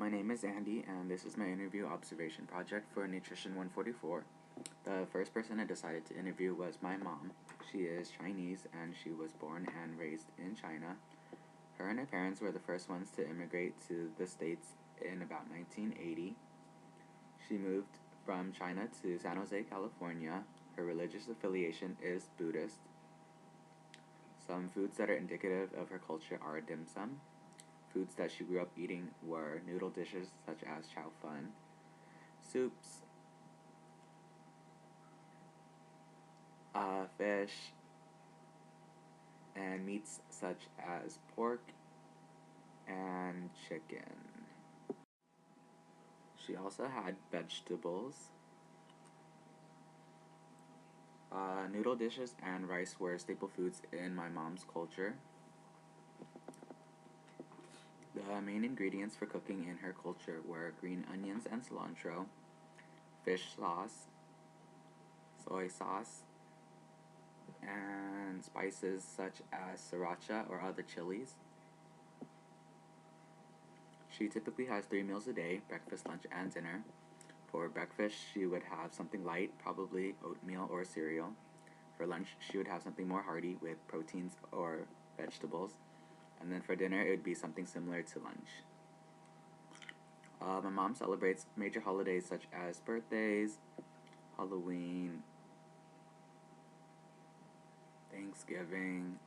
My name is Andy, and this is my interview observation project for Nutrition 144. The first person I decided to interview was my mom. She is Chinese, and she was born and raised in China. Her and her parents were the first ones to immigrate to the States in about 1980. She moved from China to San Jose, California. Her religious affiliation is Buddhist. Some foods that are indicative of her culture are dim sum. Foods that she grew up eating were noodle dishes such as chow fun, soups, fish, and meats such as pork and chicken. She also had vegetables. Noodle dishes and rice were staple foods in my mom's culture. The main ingredients for cooking in her culture were green onions and cilantro, fish sauce, soy sauce, and spices such as sriracha or other chilies. She typically has 3 meals a day: breakfast, lunch, and dinner. For breakfast, she would have something light, probably oatmeal or cereal. For lunch, she would have something more hearty with proteins or vegetables. And then for dinner, it would be something similar to lunch. My mom celebrates major holidays such as birthdays, Halloween, Thanksgiving,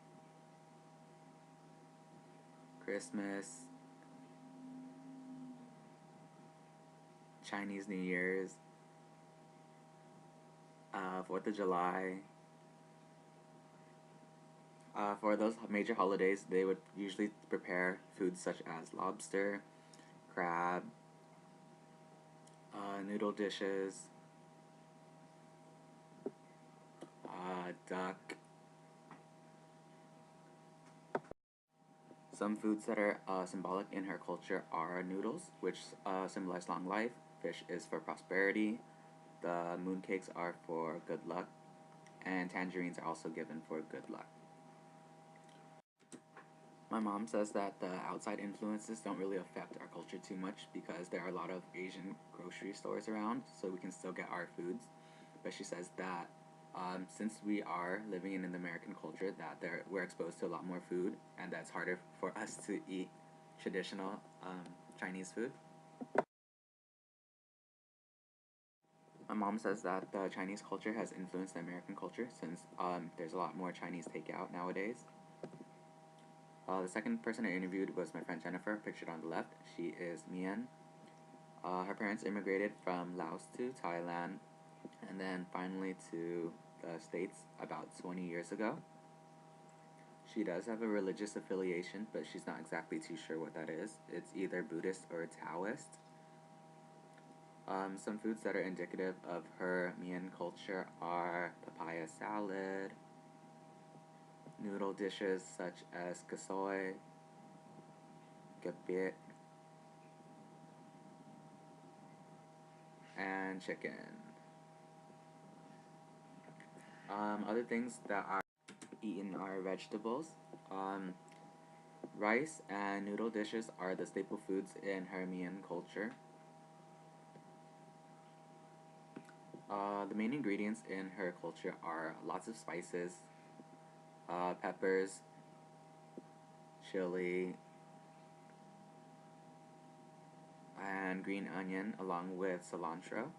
Christmas, Chinese New Year's, 4th of July. For those major holidays, they would usually prepare foods such as lobster, crab, noodle dishes, duck. Some foods that are symbolic in her culture are noodles, which symbolize long life. Fish is for prosperity. The mooncakes are for good luck. And tangerines are also given for good luck. My mom says that the outside influences don't really affect our culture too much because there are a lot of Asian grocery stores around, so we can still get our foods. But she says that since we are living in an American culture, that we're exposed to a lot more food, and that's harder for us to eat traditional Chinese food. My mom says that the Chinese culture has influenced the American culture since there's a lot more Chinese takeout nowadays. The second person I interviewed was my friend Jennifer, pictured on the left. She is Mian. Her parents immigrated from Laos to Thailand and then finally to the States about 20 years ago. She does have a religious affiliation, but she's not exactly too sure what that is. It's either Buddhist or Taoist. Some foods that are indicative of her Mian culture are papaya salad, noodle dishes such as kasoy, gapit, and chicken. Other things that are eaten are vegetables. Rice and noodle dishes are the staple foods in her Mian culture. The main ingredients in her culture are lots of spices, peppers, chili, and green onion along with cilantro.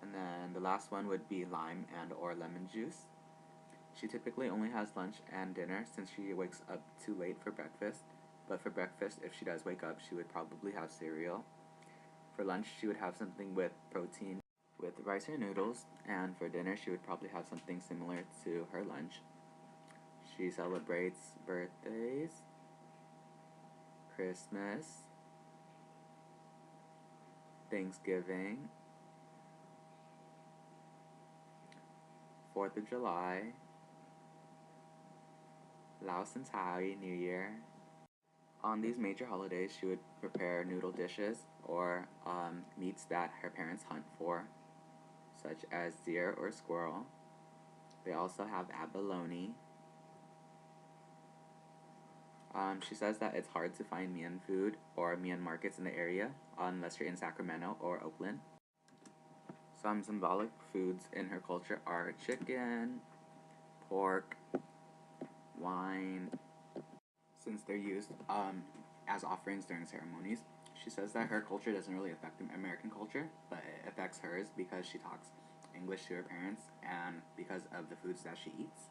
And then the last one would be lime and or lemon juice. She typically only has lunch and dinner since she wakes up too late for breakfast. But for breakfast, if she does wake up, she would probably have cereal. For lunch, she would have something with protein with rice or noodles. And for dinner, she would probably have something similar to her lunch. She celebrates birthdays, Christmas, Thanksgiving, 4th of July, Laos and Thai New Year. On these major holidays, she would prepare noodle dishes or meats that her parents hunt for, such as deer or squirrel. They also have abalone. She says that it's hard to find Mian food or Mian markets in the area unless you're in Sacramento or Oakland. Some symbolic foods in her culture are chicken, pork, wine, since they're used as offerings during ceremonies. She says that her culture doesn't really affect American culture, but it affects hers because she talks English to her parents and because of the foods that she eats.